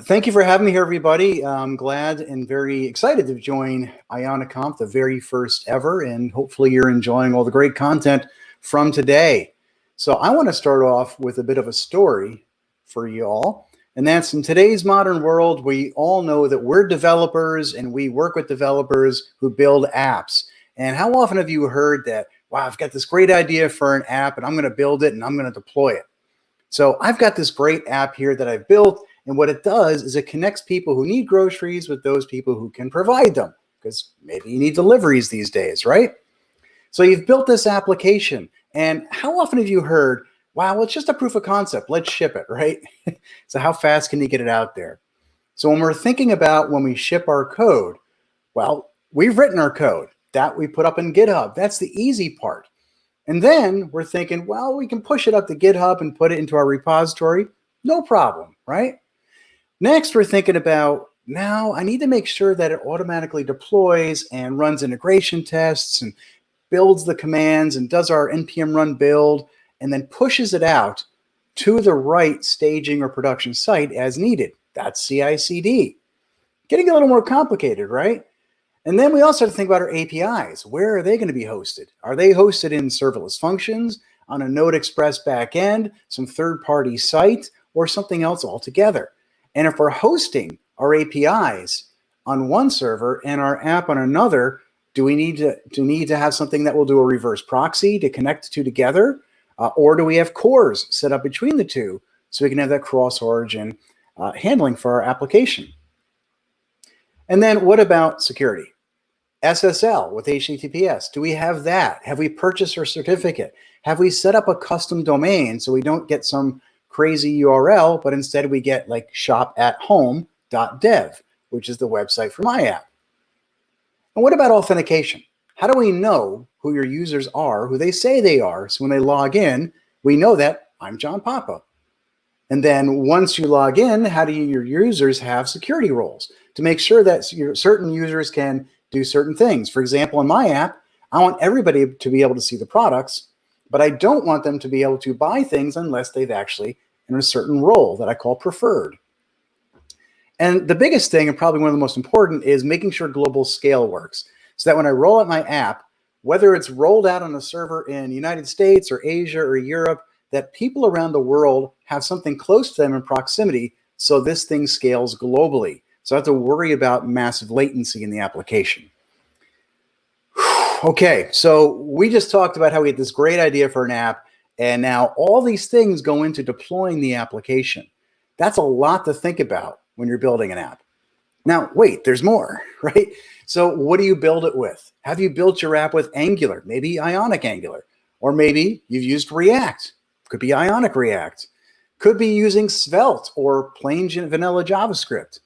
Thank you for having me here, everybody. I'm glad and very excited to join IoniConf, the very first ever, and hopefully you're enjoying all the great content from today. So I want to start off with a bit of a story for you all, and that's in today's modern world, we all know that we're developers and we work with developers who build apps. And how often have you heard that, wow, I've got this great idea for an app and I'm going to build it and I'm going to deploy it. So I've got this great app here that I've built, and what it does is it connects people who need groceries with those people who can provide them, because maybe you need deliveries these days, right? So you've built this application, and how often have you heard, wow, well, it's just a proof of concept, let's ship it, right? So how fast can you get it out there? So when we're thinking about when we ship our code, well, we've written our code that we put up in GitHub. That's the easy part. And then we're thinking, well, we can push it up to GitHub and put it into our repository. No problem, right? Next, we're thinking about, now I need to make sure that it automatically deploys and runs integration tests and builds the commands and does our npm run build and then pushes it out to the right staging or production site as needed. That's CI/CD. Getting a little more complicated, right? And then we also have to think about our APIs. Where are they going to be hosted? Are they hosted in serverless functions, on a Node Express backend, some third-party site, or something else altogether? And if we're hosting our APIs on one server and our app on another, do we need to have something that will do a reverse proxy to connect the two together? Or do we have cores set up between the two so we can have that cross-origin handling for our application? And then what about security? SSL with HTTPS. Do we have that? Have we purchased our certificate? Have we set up a custom domain so we don't get some crazy URL, but instead we get like shopathome.dev, which is the website for my app? And what about authentication? How do we know who your users are, who they say they are? So when they log in, we know that I'm John Papa. And then once you log in, how do your users have security roles to make sure that certain users can do certain things? For example, in my app, I want everybody to be able to see the products, but I don't want them to be able to buy things unless they've actually in a certain role that I call preferred. And the biggest thing, and probably one of the most important, is making sure global scale works. So that when I roll out my app, whether it's rolled out on a server in the United States or Asia or Europe, that people around the world have something close to them in proximity, so this thing scales globally. So I have to worry about massive latency in the application. Okay, so we just talked about how we had this great idea for an app, and now all these things go into deploying the application. That's a lot to think about when you're building an app. Now, wait, there's more, right? So what do you build it with? Have you built your app with Angular, maybe Ionic Angular, or maybe you've used React? Could be Ionic React. Could be using Svelte or plain vanilla JavaScript.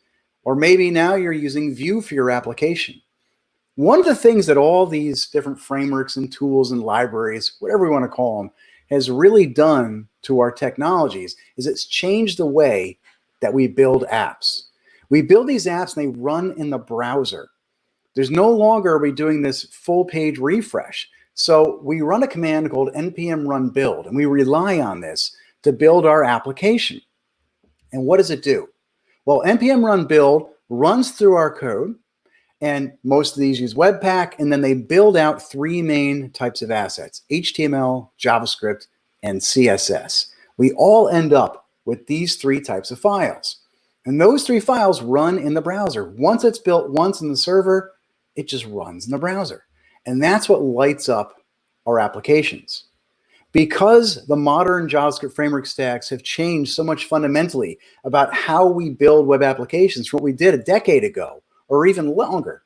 Or maybe now you're using Vue for your application. One of the things that all these different frameworks and tools and libraries, whatever we want to call them, has really done to our technologies is it's changed the way that we build apps. We build these apps and they run in the browser. There's no longer are we doing this full page refresh. So we run a command called npm run build, and we rely on this to build our application. And what does it do? Well, npm run build runs through our code, and most of these use Webpack, and then they build out three main types of assets: HTML, JavaScript, and CSS. We all end up with these three types of files. And those three files run in the browser. Once it's built once in the server, it just runs in the browser. And that's what lights up our applications. Because the modern JavaScript framework stacks have changed so much fundamentally about how we build web applications from what we did a decade ago or even longer,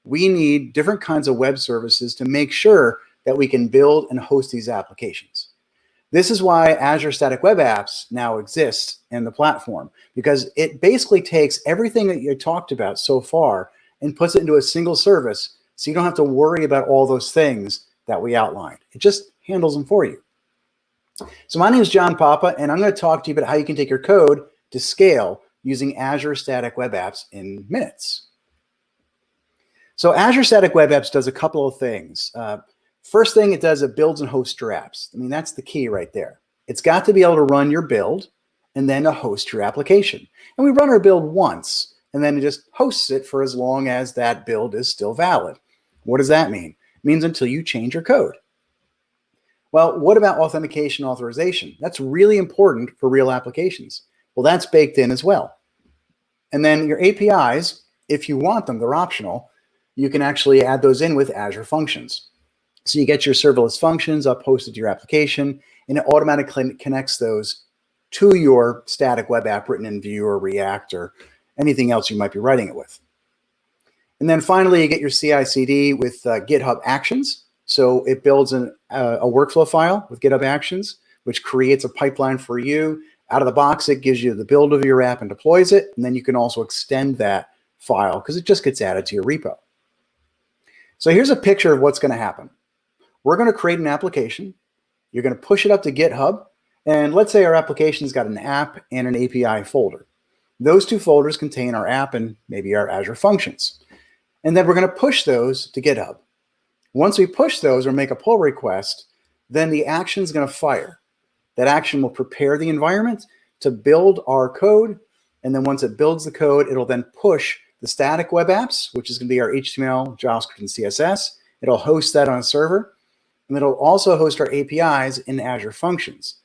we need different kinds of web services to make sure that we can build and host these applications. This is why Azure Static Web Apps now exists in the platform, because it basically takes everything that you talked about so far and puts it into a single service, so you don't have to worry about all those things that we outlined. It just handles them for you. So my name is John Papa, and I'm going to talk to you about how you can take your code to scale using Azure Static Web Apps in minutes. So Azure Static Web Apps does a couple of things. First thing it does, it builds and hosts your apps. I mean, that's the key right there. It's got to be able to run your build, and then to host your application. And we run our build once, and then it just hosts it for as long as that build is still valid. What does that mean? It means until you change your code. Well, what about authentication authorization? That's really important for real applications. Well, that's baked in as well. And then your APIs, if you want them, they're optional. You can actually add those in with Azure Functions. So you get your serverless functions up hosted to your application, and it automatically connects those to your static web app written in Vue or React or anything else you might be writing it with. And then finally, you get your CI/CD with GitHub Actions. So it builds a workflow file with GitHub Actions, which creates a pipeline for you. Out of the box, it gives you the build of your app and deploys it. And then you can also extend that file because it just gets added to your repo. So here's a picture of what's going to happen. We're going to create an application. You're going to push it up to GitHub. And let's say our application's got an app and an API folder. Those two folders contain our app and maybe our Azure Functions. And then we're going to push those to GitHub. Once we push those or make a pull request, then the action is going to fire. That action will prepare the environment to build our code. And then once it builds the code, it'll then push the static web apps, which is going to be our HTML, JavaScript, and CSS. It'll host that on a server. And it'll also host our APIs in Azure Functions.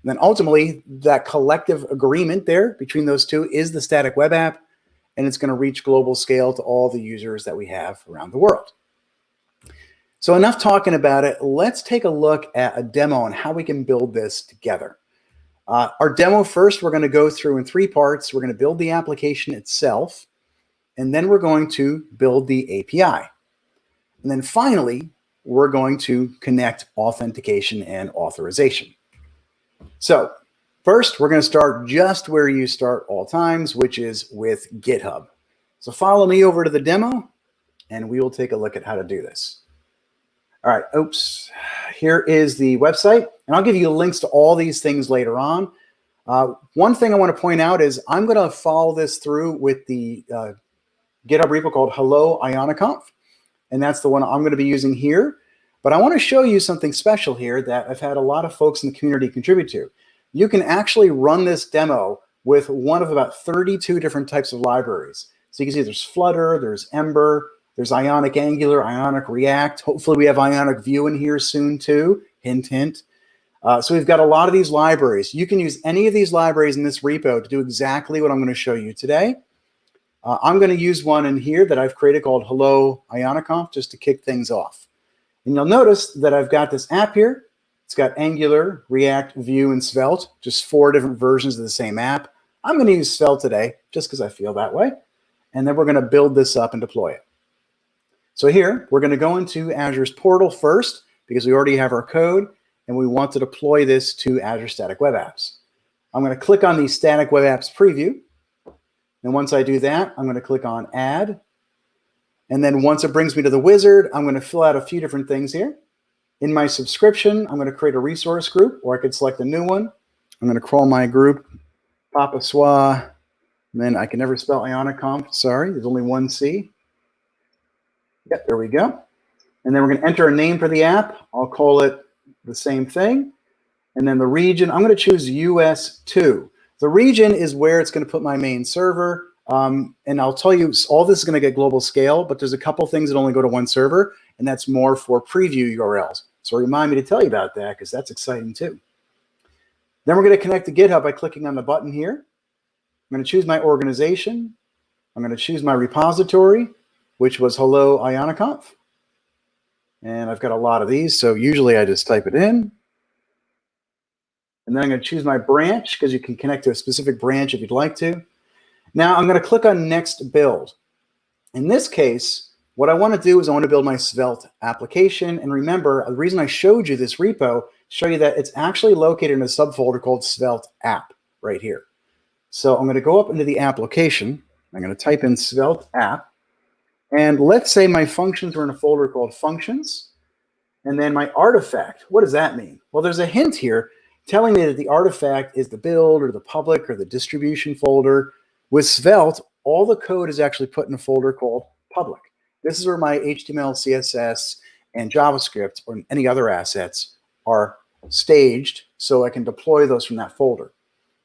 And then ultimately, that collective agreement there between those two is the static web app. And it's going to reach global scale to all the users that we have around the world. So enough talking about it. Let's take a look at a demo on how we can build this together. Our demo first, we're going to go through in 3 parts. We're going to build the application itself, and then we're going to build the API. And then finally, we're going to connect authentication and authorization. So first, we're going to start just where you start all times, which is with GitHub. So follow me over to the demo, and we will take a look at how to do this. All right, oops, here is the website, and I'll give you links to all these things later on. One thing I want to point out is I'm going to follow this through with the GitHub repo called Hello IoniConf, and that's the one I'm going to be using here. But I want to show you something special here that I've had a lot of folks in the community contribute to. You can actually run this demo with one of about 32 different types of libraries. So you can see there's Flutter, there's Ember, there's Ionic Angular, Ionic React. Hopefully we have Ionic Vue in here soon too. Hint, hint. So we've got a lot of these libraries. You can use any of these libraries in this repo to do exactly what I'm going to show you today. I'm going to use one in here that I've created called Hello IoniConf just to kick things off. And you'll notice that I've got this app here. It's got Angular, React, Vue, and Svelte, just 4 different versions of the same app. I'm going to use Svelte today just because I feel that way. And then we're going to build this up and deploy it. So here, we're going to go into Azure's portal first because we already have our code and we want to deploy this to Azure Static Web Apps. I'm going to click on the Static Web Apps preview. And once I do that, I'm going to click on Add. And then once it brings me to the wizard, I'm going to fill out a few different things here. In my subscription, I'm going to create a resource group, or I could select a new one. I'm going to call my group Papa Swa. And then I can never spell IoniConf. Sorry, there's only one C. Yep, there we go. And then we're going to enter a name for the app. I'll call it the same thing. And then the region, I'm going to choose US2. The region is where it's going to put my main server. And I'll tell you, all this is going to get global scale, but there's a couple things that only go to one server, and that's more for preview URLs. So remind me to tell you about that because that's exciting too. Then we're going to connect to GitHub by clicking on the button here. I'm going to choose my organization. I'm going to choose my repository, which was Hello IoniConf. And I've got a lot of these, so usually I just type it in. And then I'm going to choose my branch because you can connect to a specific branch if you'd like to. Now I'm going to click on Next Build. In this case, what I want to do is I want to build my Svelte application. And remember, the reason I showed you this repo, show you that it's actually located in a subfolder called Svelte app right here. So I'm going to go up into the application. I'm going to type in Svelte app. And let's say my functions are in a folder called functions. And then my artifact, what does that mean? Well, there's a hint here telling me that the artifact is the build or the public or the distribution folder. With Svelte, all the code is actually put in a folder called public. This is where my HTML, CSS, and JavaScript or any other assets are staged so I can deploy those from that folder.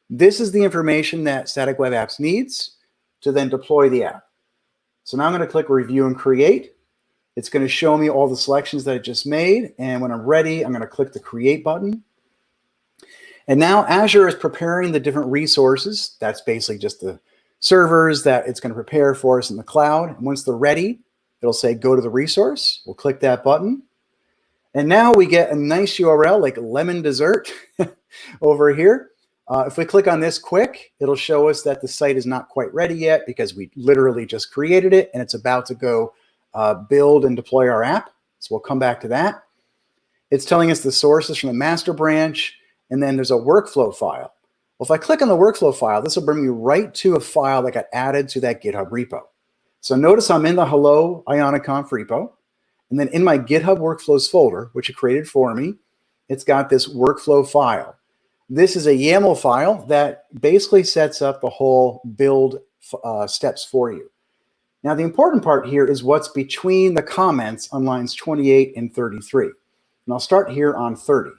This is the information that Static Web Apps needs to then deploy the app. So now I'm going to click Review and Create. It's going to show me all the selections that I just made. And when I'm ready, I'm going to click the Create button. And now Azure is preparing the different resources. That's basically just the servers that it's going to prepare for us in the cloud. And once they're ready, it'll say go to the resource. We'll click that button. And now we get a nice URL like lemon dessert over here. If we click on this quick, it'll show us that the site is not quite ready yet because we literally just created it and it's about to go build and deploy our app. So we'll come back to that. It's telling us the sources from the master branch, and then there's a workflow file. Well, if I click on the workflow file, this will bring me right to a file that got added to that GitHub repo. So notice I'm in the Hello IoniConf repo, and then in my GitHub Workflows folder, which it created for me, it's got this workflow file. This is a YAML file that basically sets up the whole build steps for you. Now, the important part here is what's between the comments on lines 28 and 33. And I'll start here on 30.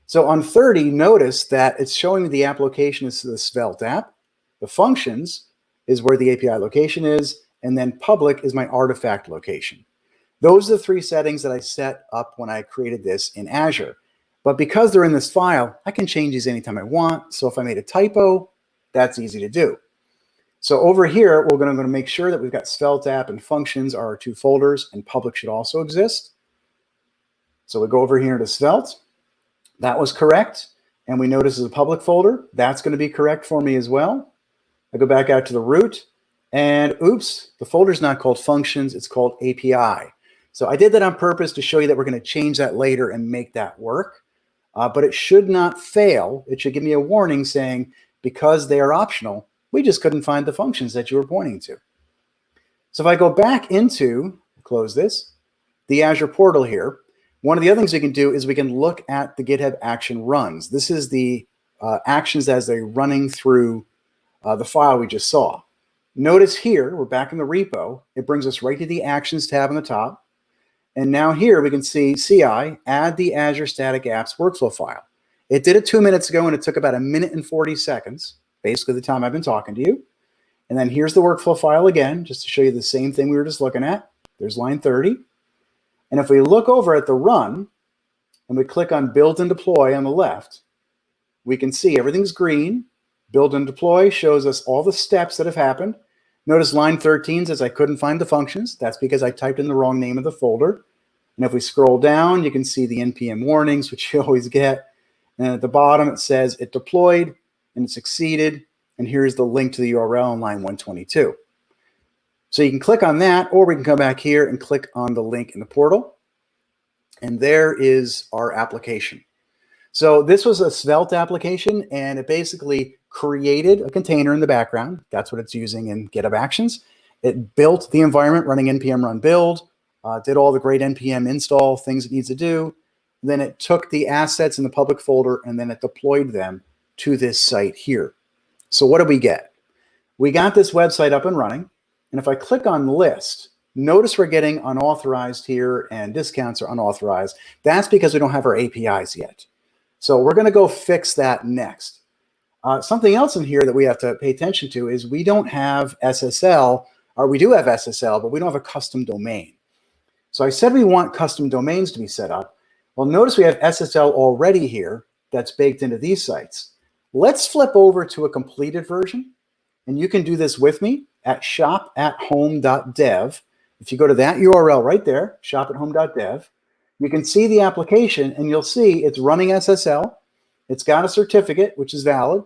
So on 30, notice that it's showing me the application is the Svelte app. The functions is where the API location is, and then public is my artifact location. Those are the three settings that I set up when I created this in Azure. But because they're in this file, I can change these anytime I want. So if I made a typo, that's easy to do. So over here, we're going to make sure that we've got Svelte app and functions are our two folders, and public should also exist. So we go over here to Svelte. That was correct. And we notice it's a public folder. That's going to be correct for me as well. I go back out to the root, and oops, the folder's not called functions, it's called API. So I did that on purpose to show you that we're going to change that later and make that work. But it should not fail. It should give me a warning saying, because they are optional, we just couldn't find the functions that you were pointing to. So if I go back into, close this, the Azure portal here, one of the other things we can do is we can look at the GitHub action runs. This is the actions as they're running through the file we just saw. Notice here, we're back in the repo. It brings us right to the actions tab on the top. And now here we can see CI, add the Azure Static Apps workflow file. It did it 2 minutes ago, and it took about 1 minute and 40 seconds, basically the time I've been talking to you. And then here's the workflow file again, just to show you the same thing we were just looking at. There's line 30. And if we look over at the run, and we click on build and deploy on the left, we can see everything's green. Build and deploy shows us all the steps that have happened. Notice line 13 says I couldn't find the functions. That's because I typed in the wrong name of the folder. And if we scroll down, you can see the NPM warnings, which you always get. And at the bottom, it says it deployed and it succeeded. And here's the link to the URL on line 122. So you can click on that, or we can come back here and click on the link in the portal. And there is our application. So this was a Svelte application, and it basically created a container in the background. That's what it's using in GitHub Actions. It built the environment running npm run build, did all the great npm install things it needs to do. Then it took the assets in the public folder, and then it deployed them to this site here. So what did we get? We got this website up and running. And if I click on list, notice we're getting unauthorized here, and discounts are unauthorized. That's because we don't have our APIs yet. So we're going to go fix that next. Something else in here that we have to pay attention to is we don't have SSL, or we do have SSL, but we don't have a custom domain. So I said we want custom domains to be set up. Well, notice we have SSL already here that's baked into these sites. Let's flip over to a completed version, and you can do this with me at shop@home.dev. If you go to that URL right there, shop@home.dev, you can see the application, and you'll see it's running SSL. It's got a certificate, which is valid,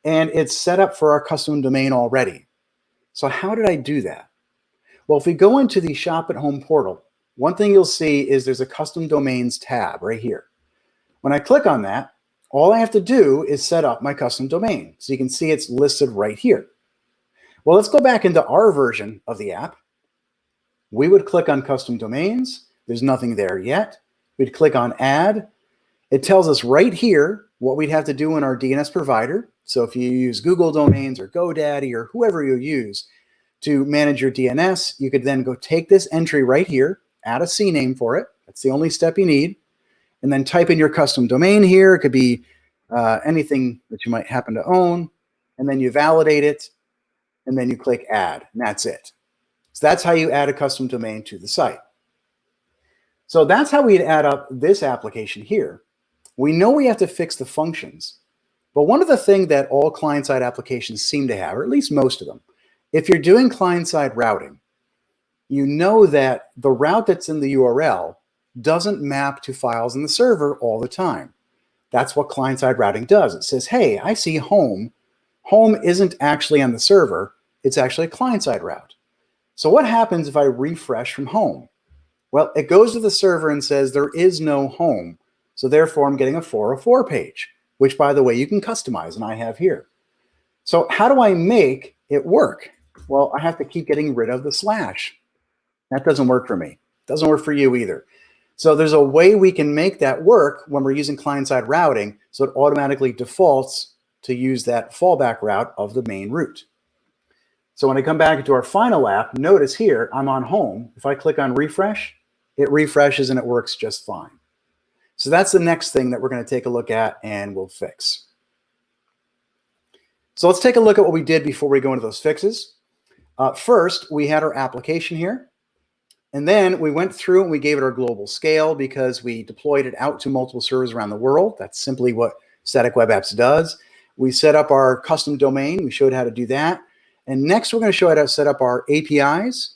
and it's set up for our custom domain already. So how did I do that? Well, if we go into the Shop at Home portal, one thing you'll see is there's a custom domains tab right here. When I click on that, all I have to do is set up my custom domain. So you can see it's listed right here. Well, let's go back into our version of the app. We would click on custom domains. There's nothing there yet. We'd click on add. It tells us right here what we'd have to do in our DNS provider. So if you use Google Domains or GoDaddy or whoever you use to manage your DNS, you could then go take this entry right here, add a CNAME for it. That's the only step you need. And then type in your custom domain here. It could be anything that you might happen to own, and then you validate it, and then you click add, and that's it. So that's how you add a custom domain to the site. So that's how we'd add up this application here. We know we have to fix the functions, but one of the things that all client-side applications seem to have, or at least most of them, if you're doing client-side routing, you know that the route that's in the URL doesn't map to files in the server all the time. That's what client-side routing does. It says, hey, I see home. Home isn't actually on the server. It's actually a client-side route. So what happens if I refresh from home? Well, it goes to the server and says there is no home. So therefore, I'm getting a 404 page, which, by the way, you can customize, and I have here. So how do I make it work? Well, I have to keep getting rid of the slash. That doesn't work for me. It doesn't work for you either. So there's a way we can make that work when we're using client-side routing, so it automatically defaults to use that fallback route of the main route. So when I come back into our final app, notice here, I'm on home. If I click on refresh, it refreshes and it works just fine. So that's the next thing that we're going to take a look at and we'll fix. So let's take a look at what we did before we go into those fixes. First, we had our application here. And then we went through and we gave it our global scale because we deployed it out to multiple servers around the world. That's simply what Static Web Apps does. We set up our custom domain. We showed how to do that. And next, we're going to show how to set up our APIs.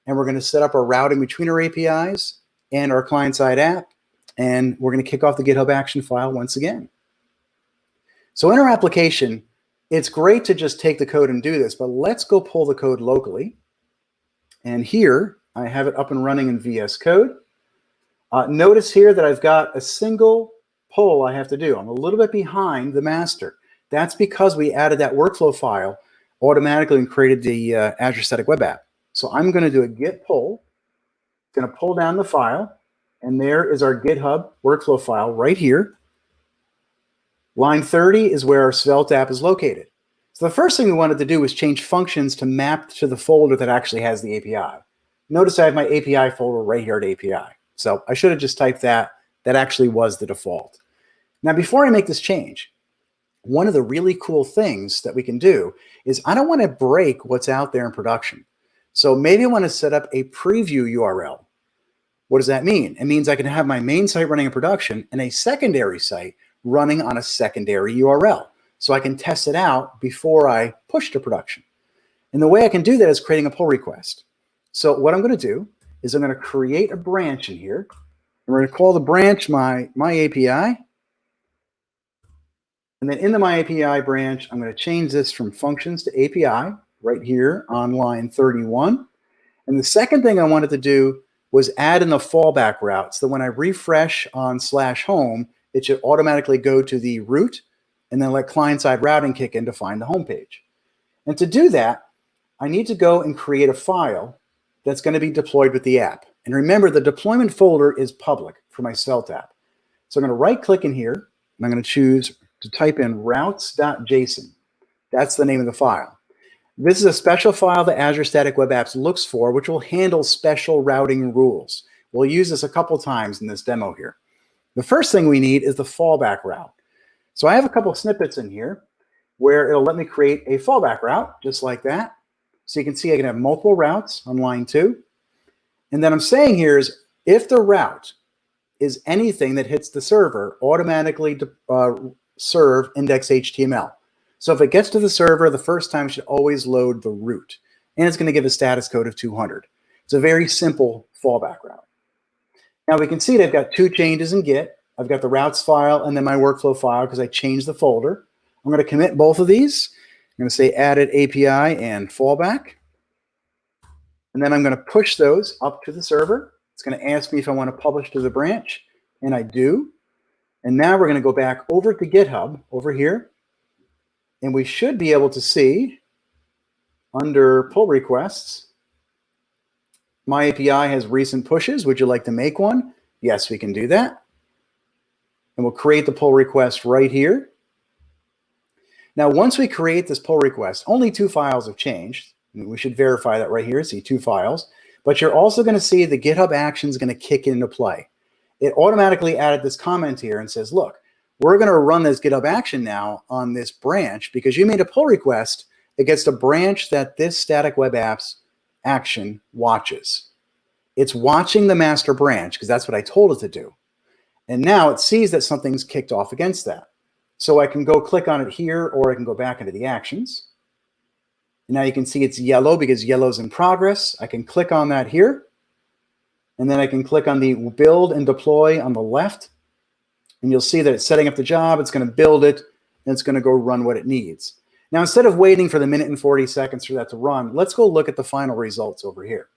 And we're going to set up our routing between our APIs and our client-side app. And we're going to kick off the GitHub action file once again. So in our application, it's great to just take the code and do this, but let's go pull the code locally. And here, I have it up and running in VS Code. Notice here that I've got a single pull I have to do. I'm a little bit behind the master. That's because we added that workflow file automatically and created the Azure Static Web App. So I'm going to do a git pull. It's going to pull down the file. And there is our GitHub workflow file right here. Line 30 is where our Svelte app is located. So the first thing we wanted to do was change functions to map to the folder that actually has the API. Notice I have my API folder right here at API. So I should have just typed that. That actually was the default. Now, before I make this change, one of the really cool things that we can do is I don't want to break what's out there in production. So maybe I want to set up a preview URL. What does that mean? It means I can have my main site running in production and a secondary site running on a secondary URL. So I can test it out before I push to production. And the way I can do that is creating a pull request. So what I'm going to do is I'm going to create a branch in here. And we're going to call the branch my API. And then in the my API branch, I'm going to change this from functions to API right here on line 31. And the second thing I wanted to do was add in the fallback route. So that when I refresh on /home, it should automatically go to the root and then let client-side routing kick in to find the home page. And to do that, I need to go and create a file that's going to be deployed with the app. And remember, the deployment folder is public for my Svelte app. So I'm going to right-click in here, and I'm going to choose to type in routes.json. That's the name of the file. This is a special file that Azure Static Web Apps looks for, which will handle special routing rules. We'll use this a couple times in this demo here. The first thing we need is the fallback route. So I have a couple of snippets in here where it'll let me create a fallback route, just like that. So you can see I can have multiple routes on line 2. And then I'm saying here is if the route is anything that hits the server, automatically serve index.html. So if it gets to the server, the first time it should always load the root. And it's going to give a status code of 200. It's a very simple fallback route. Now we can see that I've got 2 changes in Git. I've got the routes file and then my workflow file because I changed the folder. I'm going to commit both of these. I'm going to say added API and fallback. And then I'm going to push those up to the server. It's going to ask me if I want to publish to the branch, and I do. And now we're going to go back over to GitHub over here. And we should be able to see under pull requests, my API has recent pushes. Would you like to make one? Yes, we can do that. And we'll create the pull request right here. Now, once we create this pull request, only 2 files have changed. We should verify that right here, see 2 files. But you're also going to see the GitHub action is going to kick into play. It automatically added this comment here and says, look, we're going to run this GitHub action now on this branch because you made a pull request against a branch that this static web apps action watches. It's watching the master branch because that's what I told it to do. And now it sees that something's kicked off against that. So I can go click on it here, or I can go back into the actions. And now you can see it's yellow because yellow's in progress. I can click on that here. And then I can click on the build and deploy on the left. And you'll see that it's setting up the job. It's going to build it, and it's going to go run what it needs. Now, instead of waiting for the minute and 40 seconds for that to run, let's go look at the final results over here.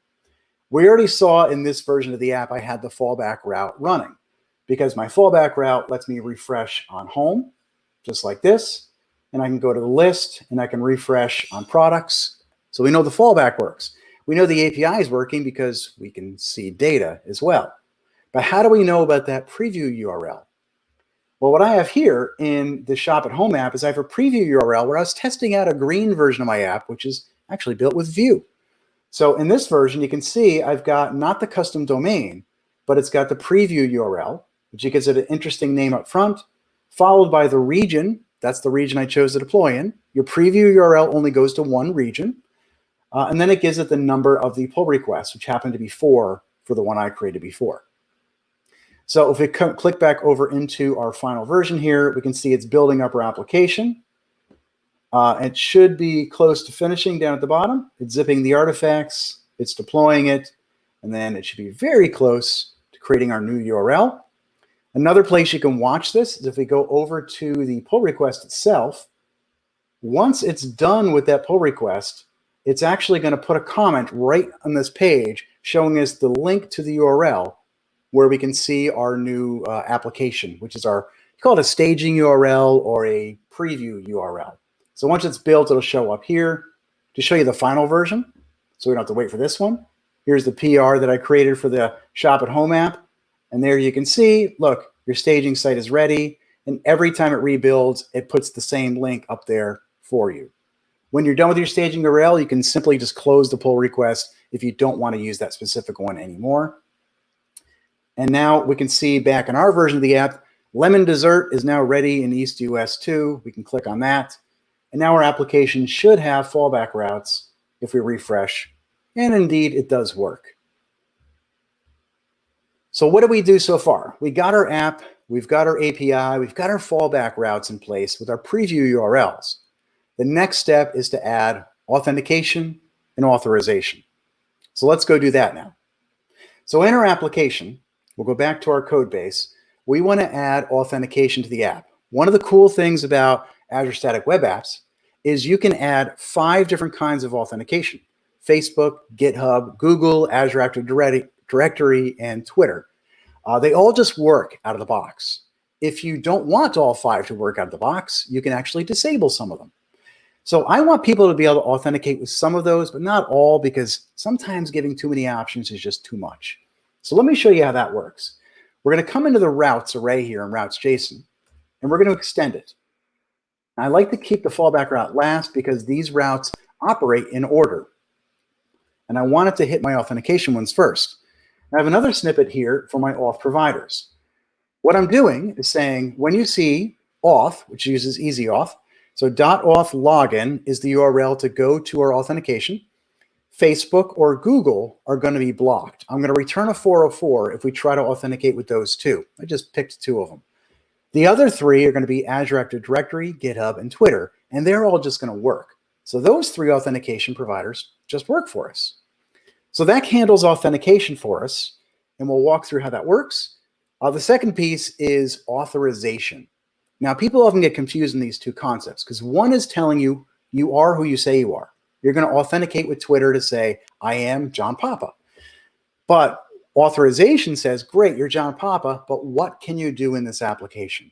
We already saw in this version of the app, I had the fallback route running because my fallback route lets me refresh on home, just like this. And I can go to the list and I can refresh on products. So we know the fallback works. We know the API is working because we can see data as well. But how do we know about that preview URL? Well, what I have here in the Shop at Home app is I have a preview URL where I was testing out a green version of my app, which is actually built with Vue. So in this version, you can see I've got not the custom domain, but it's got the preview URL, which gives it an interesting name up front, followed by the region. That's the region I chose to deploy in. Your preview URL only goes to one region. And then it gives it the number of the pull requests, which happened to be 4 for the one I created before. So if we click back over into our final version here, we can see it's building up our application. It should be close to finishing down at the bottom. It's zipping the artifacts, it's deploying it, and then it should be very close to creating our new URL. Another place you can watch this is if we go over to the pull request itself. Once it's done with that pull request, it's actually going to put a comment right on this page showing us the link to the URL where we can see our new application, which is our, you call it a staging URL or a preview URL. So once it's built, it'll show up here to show you the final version. So we don't have to wait for this one. Here's the PR that I created for the Shop at Home app. And there you can see, look, your staging site is ready. And every time it rebuilds, it puts the same link up there for you. When you're done with your staging URL, you can simply just close the pull request if you don't want to use that specific one anymore. And now we can see back in our version of the app, Lemon Dessert is now ready in East US 2. We can click on that. And now our application should have fallback routes if we refresh. And indeed, it does work. So what did we do so far? We got our app, we've got our API, we've got our fallback routes in place with our preview URLs. The next step is to add authentication and authorization. So let's go do that now. So in our application, we'll go back to our code base. We want to add authentication to the app. One of the cool things about Azure Static Web Apps is you can add 5 different kinds of authentication: Facebook, GitHub, Google, Azure Active Directory, and Twitter. They all just work out of the box. If you don't want all 5 to work out of the box, you can actually disable some of them. So I want people to be able to authenticate with some of those, but not all, because sometimes giving too many options is just too much. So let me show you how that works. We're going to come into the routes array here in routes.json, and we're going to extend it. I like to keep the fallback route last because these routes operate in order. And I want it to hit my authentication ones first. I have another snippet here for my auth providers. What I'm doing is saying when you see auth, which uses easy auth, so .auth login is the URL to go to our authentication. Facebook or Google are going to be blocked. I'm going to return a 404 if we try to authenticate with those 2. I just picked 2 of them. The other 3 are going to be Azure Active Directory, GitHub, and Twitter, and they're all just going to work. So those 3 authentication providers just work for us. So that handles authentication for us, and we'll walk through how that works. The second piece is authorization. Now, people often get confused in these 2 concepts because one is telling you you are who you say you are. You're going to authenticate with Twitter to say, I am John Papa. But authorization says, great, you're John Papa, but what can you do in this application?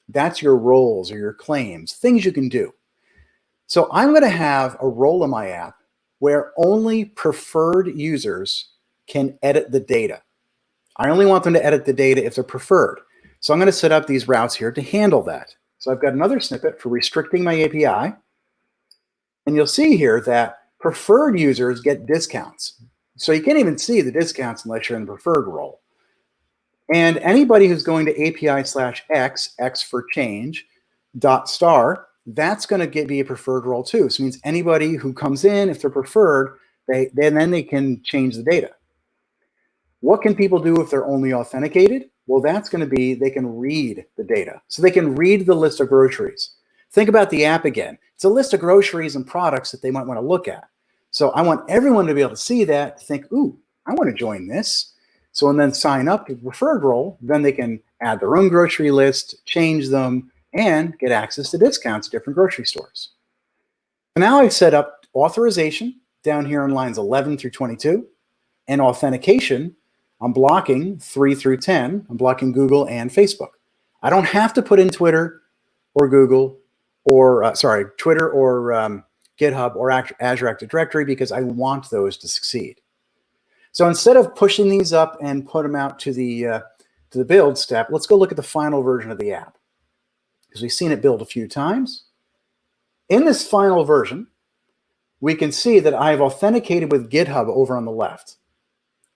That's your roles or your claims, things you can do. So I'm going to have a role in my app where only preferred users can edit the data. I only want them to edit the data if they're preferred. So I'm going to set up these routes here to handle that. So I've got another snippet for restricting my API. And you'll see here that preferred users get discounts. So you can't even see the discounts unless you're in the preferred role. And anybody who's going to API/X, X for change, .star, that's going to be a preferred role too. So it means anybody who comes in, if they're preferred, then they can change the data. What can people do if they're only authenticated? Well, that's going to be they can read the data. So they can read the list of groceries. Think about the app again. It's a list of groceries and products that they might want to look at. So I want everyone to be able to see that, to think, ooh, I want to join this. So and then sign up to the preferred role, then they can add their own grocery list, change them, and get access to discounts at different grocery stores. So now I've set up authorization down here in lines 11 through 22, and authentication, I'm blocking 3 through 10. I'm blocking Google and Facebook. I don't have to put in Twitter or Google or, Twitter or GitHub or Azure Active Directory because I want those to succeed. So instead of pushing these up and put them out to the build step, let's go look at the final version of the app because we've seen it build a few times. In this final version, we can see that I've authenticated with GitHub over on the left.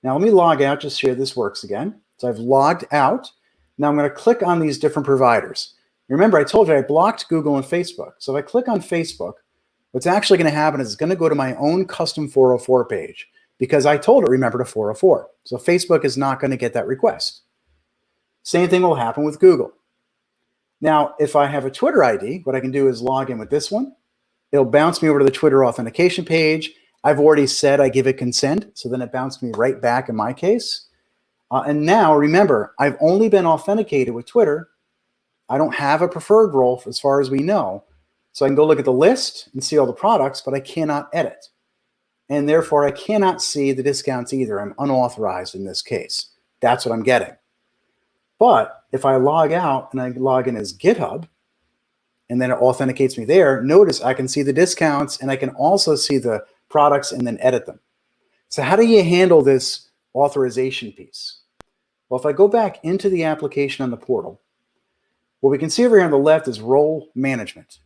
Now let me log out just so this works again. So I've logged out. Now I'm going to click on these different providers. Remember, I told you I blocked Google and Facebook. So if I click on Facebook, what's actually going to happen is it's going to go to my own custom 404 page because I told it, remember, to 404. So Facebook is not going to get that request. Same thing will happen with Google. Now, if I have a Twitter ID, what I can do is log in with this one. It'll bounce me over to the Twitter authentication page. I've already said I give it consent, so then it bounced me right back in my case. And now, remember, I've only been authenticated with Twitter. I don't have a preferred role as far as we know. So I can go look at the list and see all the products, but I cannot edit. And therefore, I cannot see the discounts either. I'm unauthorized in this case. That's what I'm getting. But if I log out and I log in as GitHub, and then it authenticates me there, notice I can see the discounts and I can also see the products and then edit them. So how do you handle this authorization piece? Well, if I go back into the application on the portal, what we can see over here on the left is role management.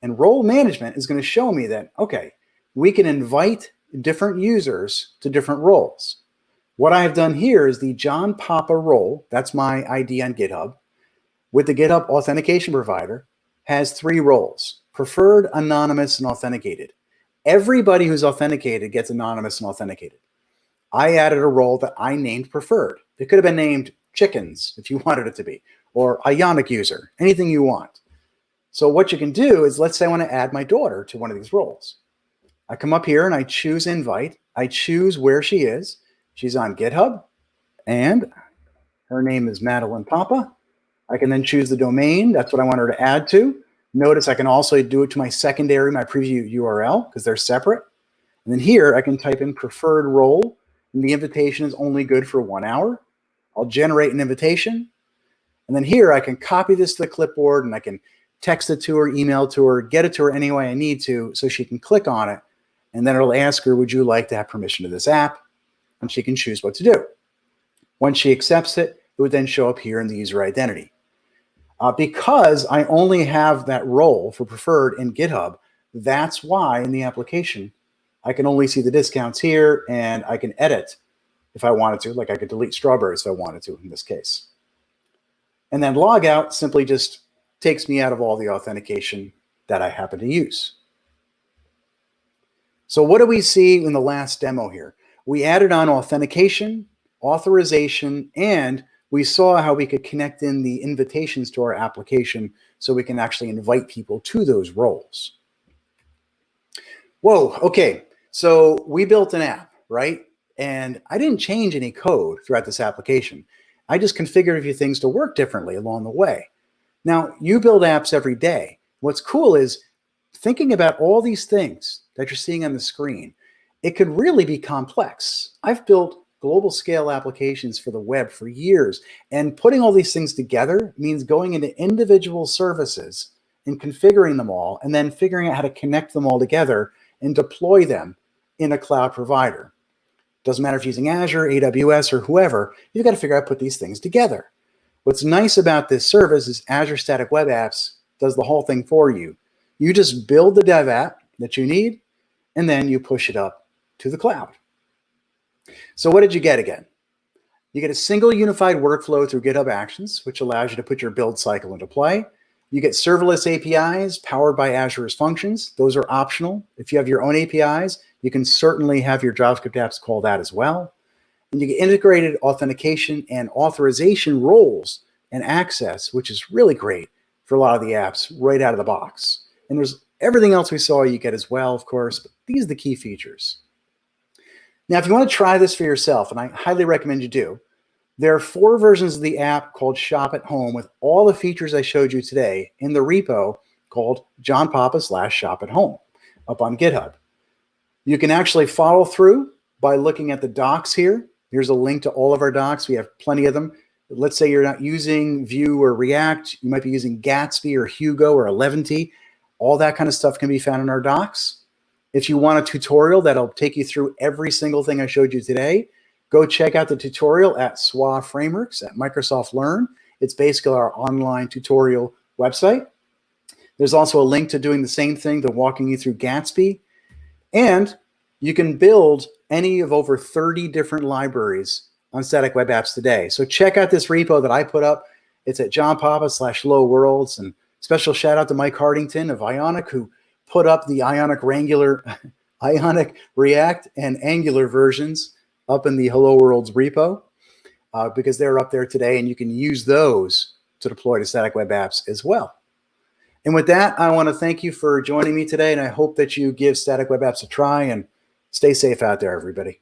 And role management is going to show me that, okay, we can invite different users to different roles. What I've done here is the John Papa role, that's my ID on GitHub, with the GitHub authentication provider, has 3 roles: preferred, anonymous, and authenticated. Everybody who's authenticated gets anonymous and authenticated. I added a role that I named preferred. It could have been named chickens if you wanted it to be, or Ionic user, anything you want. So what you can do is, let's say I want to add my daughter to one of these roles. I come up here and I choose invite. I choose where she is. She's on GitHub and her name is Madeline Papa. I can then choose the domain. That's what I want her to add to. Notice I can also do it to my secondary, my preview URL, because they're separate. And then here I can type in preferred role, and the invitation is only good for 1 hour. I'll generate an invitation. And then here I can copy this to the clipboard and I can text it to her, email to her, get it to her any way I need to so she can click on it. And then it'll ask her, would you like to have permission to this app? And she can choose what to do. Once she accepts it, it would then show up here in the user identity. Because I only have that role for preferred in GitHub, that's why in the application, I can only see the discounts here and I can edit if I wanted to, like I could delete strawberries if I wanted to in this case. And then log out simply just takes me out of all the authentication that I happen to use. So what do we see in the last demo here? We added on authentication, authorization, and we saw how we could connect in the invitations to our application so we can actually invite people to those roles. Whoa, okay. So we built an app, right? And I didn't change any code throughout this application. I just configured a few things to work differently along the way. Now, you build apps every day. What's cool is thinking about all these things that you're seeing on the screen. It could really be complex. I've built global scale applications for the web for years, and putting all these things together means going into individual services and configuring them all, and then figuring out how to connect them all together and deploy them in a cloud provider. Doesn't matter if you're using Azure, AWS, or whoever, you've got to figure out how to put these things together. What's nice about this service is Azure Static Web Apps does the whole thing for you. You just build the dev app that you need, and then you push it up to the cloud. So what did you get again? You get a single unified workflow through GitHub Actions, which allows you to put your build cycle into play. You get serverless APIs powered by Azure's functions. Those are optional. If you have your own APIs, you can certainly have your JavaScript apps call that as well. And you get integrated authentication and authorization roles and access, which is really great for a lot of the apps right out of the box. And there's everything else we saw you get as well, of course, but these are the key features. Now, if you want to try this for yourself, and I highly recommend you do, there are 4 versions of the app called Shop at Home with all the features I showed you today in the repo called johnpapa/shop at home up on GitHub. You can actually follow through by looking at the docs here. Here's a link to all of our docs. We have plenty of them. Let's say you're not using Vue or React. You might be using Gatsby or Hugo or Eleventy. All that kind of stuff can be found in our docs. If you want a tutorial that'll take you through every single thing I showed you today, go check out the tutorial at SWA Frameworks at Microsoft Learn. It's basically our online tutorial website. There's also a link to doing the same thing, to walking you through Gatsby. And you can build any of over 30 different libraries on static web apps today. So check out this repo that I put up. It's at johnpapa/Hello Worlds. And special shout out to Mike Hardington of Ionic, who put up the Ionic React and Angular versions up in the Hello Worlds repo because they're up there today, and you can use those to deploy to static web apps as well. And with that, I want to thank you for joining me today, and I hope that you give static web apps a try and stay safe out there, everybody.